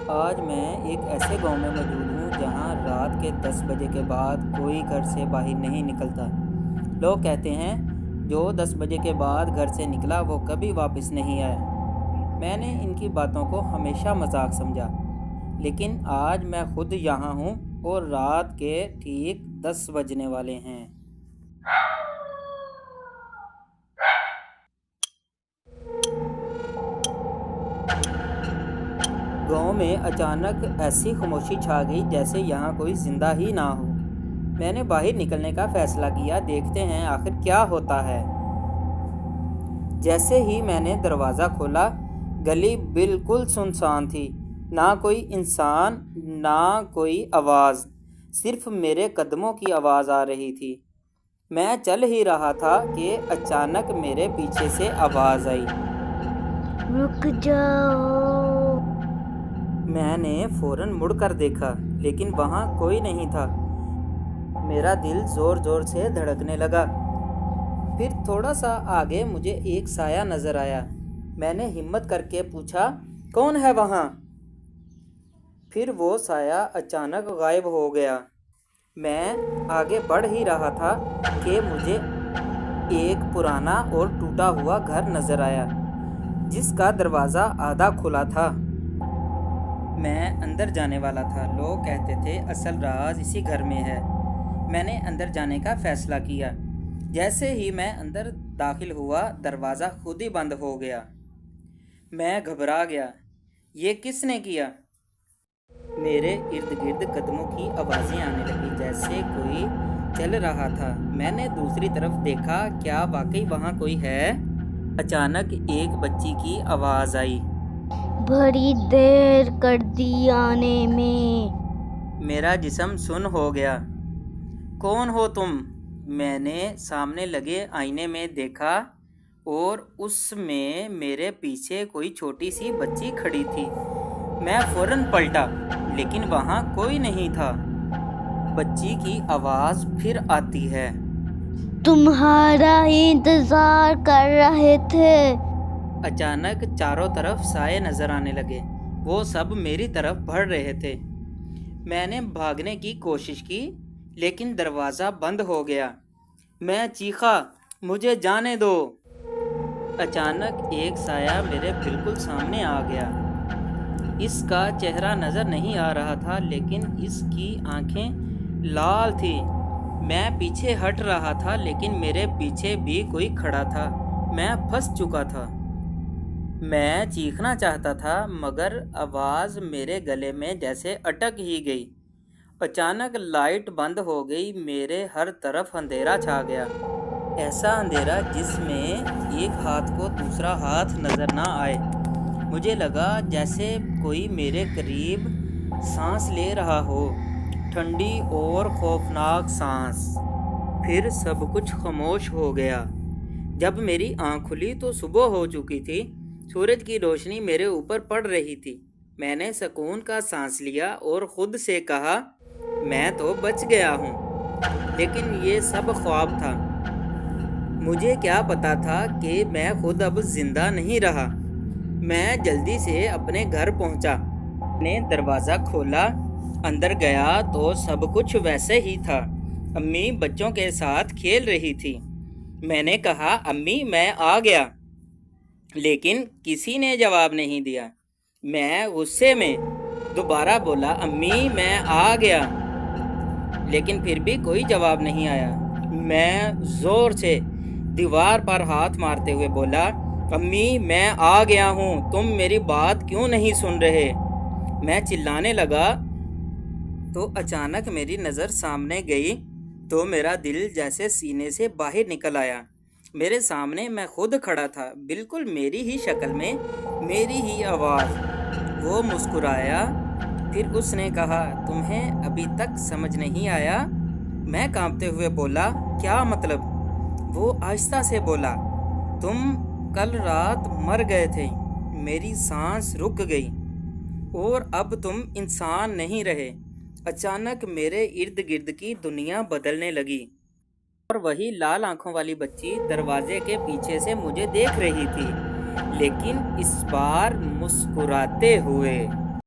آج میں ایک ایسے گاؤں میں موجود ہوں جہاں رات کے 10 بجے کے بعد کوئی گھر سے باہر نہیں نکلتا۔ لوگ کہتے ہیں جو 10 بجے کے بعد گھر سے نکلا وہ کبھی واپس نہیں آیا۔ میں نے ان کی باتوں کو ہمیشہ مذاق سمجھا، لیکن آج میں خود یہاں ہوں اور رات کے ٹھیک 10 بجنے والے ہیں۔ گاؤں میں اچانک ایسی خاموشی چھا گئی جیسے یہاں کوئی زندہ ہی نہ ہو۔ میں نے باہر نکلنے کا فیصلہ کیا، دیکھتے ہیں آخر کیا ہوتا ہے۔ جیسے ہی میں نے دروازہ کھولا، گلی بالکل سنسان تھی، نہ کوئی انسان نہ کوئی آواز، صرف میرے قدموں کی آواز آ رہی تھی۔ میں چل ہی رہا تھا کہ اچانک میرے پیچھے سے آواز آئی، رک جاؤ۔ میں نے فوراً مڑ کر دیکھا، لیکن وہاں کوئی نہیں تھا۔ میرا دل زور زور سے دھڑکنے لگا۔ پھر تھوڑا سا آگے مجھے ایک سایہ نظر آیا۔ میں نے ہمت کر کے پوچھا، کون ہے وہاں؟ پھر وہ سایہ اچانک غائب ہو گیا۔ میں آگے بڑھ ہی رہا تھا کہ مجھے ایک پرانا اور ٹوٹا ہوا گھر نظر آیا، جس کا دروازہ آدھا کھلا تھا۔ میں اندر جانے والا تھا۔ لوگ کہتے تھے اصل راز اسی گھر میں ہے۔ میں نے اندر جانے کا فیصلہ کیا۔ جیسے ہی میں اندر داخل ہوا، دروازہ خود ہی بند ہو گیا۔ میں گھبرا گیا۔ یہ کس نے کیا؟ میرے ارد گرد قدموں کی آوازیں آنے لگی، جیسے کوئی چل رہا تھا۔ میں نے دوسری طرف دیکھا، کیا واقعی وہاں کوئی ہے؟ اچانک ایک بچی کی آواز آئی، بڑی دیر کر دی آنے میں۔ میرا جسم سن ہو گیا۔ کون ہو تم؟ میں نے سامنے لگے آئینے میں دیکھا اور اس میں میرے پیچھے کوئی چھوٹی سی بچی کھڑی تھی۔ میں فوراً پلٹا، لیکن وہاں کوئی نہیں تھا۔ بچی کی آواز پھر آتی ہے، تمہارا انتظار کر رہے تھے۔ اچانک چاروں طرف سائے نظر آنے لگے، وہ سب میری طرف بڑھ رہے تھے۔ میں نے بھاگنے کی کوشش کی، لیکن دروازہ بند ہو گیا۔ میں چیخا، مجھے جانے دو۔ اچانک ایک سایہ میرے بالکل سامنے آ گیا۔ اس کا چہرہ نظر نہیں آ رہا تھا، لیکن اس کی آنکھیں لال تھیں۔ میں پیچھے ہٹ رہا تھا، لیکن میرے پیچھے بھی کوئی کھڑا تھا۔ میں پھنس چکا تھا۔ میں چیخنا چاہتا تھا، مگر آواز میرے گلے میں جیسے اٹک ہی گئی۔ اچانک لائٹ بند ہو گئی، میرے ہر طرف اندھیرا چھا گیا، ایسا اندھیرا جس میں ایک ہاتھ کو دوسرا ہاتھ نظر نہ آئے۔ مجھے لگا جیسے کوئی میرے قریب سانس لے رہا ہو، ٹھنڈی اور خوفناک سانس۔ پھر سب کچھ خاموش ہو گیا۔ جب میری آنکھ کھلی تو صبح ہو چکی تھی، سورج کی روشنی میرے اوپر پڑ رہی تھی۔ میں نے سکون کا سانس لیا اور خود سے کہا، میں تو بچ گیا ہوں، لیکن یہ سب خواب تھا۔ مجھے کیا پتا تھا کہ میں خود اب زندہ نہیں رہا۔ میں جلدی سے اپنے گھر پہنچا۔ میں نے دروازہ کھولا، اندر گیا تو سب کچھ ویسے ہی تھا۔ امی بچوں کے ساتھ کھیل رہی تھی۔ میں نے کہا، امی میں آ گیا، لیکن کسی نے جواب نہیں دیا۔ میں غصے میں دوبارہ بولا، امی میں آ گیا، لیکن پھر بھی کوئی جواب نہیں آیا۔ میں زور سے دیوار پر ہاتھ مارتے ہوئے بولا، امی میں آ گیا ہوں، تم میری بات کیوں نہیں سن رہے؟ میں چلانے لگا تو اچانک میری نظر سامنے گئی تو میرا دل جیسے سینے سے باہر نکل آیا۔ میرے سامنے میں خود کھڑا تھا، بالکل میری ہی شکل میں، میری ہی آواز۔ وہ مسکرایا، پھر اس نے کہا، تمہیں ابھی تک سمجھ نہیں آیا؟ میں کانپتے ہوئے بولا، کیا مطلب؟ وہ آہستہ سے بولا، تم کل رات مر گئے تھے، میری سانس رک گئی اور اب تم انسان نہیں رہے۔ اچانک میرے ارد گرد کی دنیا بدلنے لگی اور وہی لال آنکھوں والی بچی دروازے کے پیچھے سے مجھے دیکھ رہی تھی، لیکن اس بار مسکراتے ہوئے۔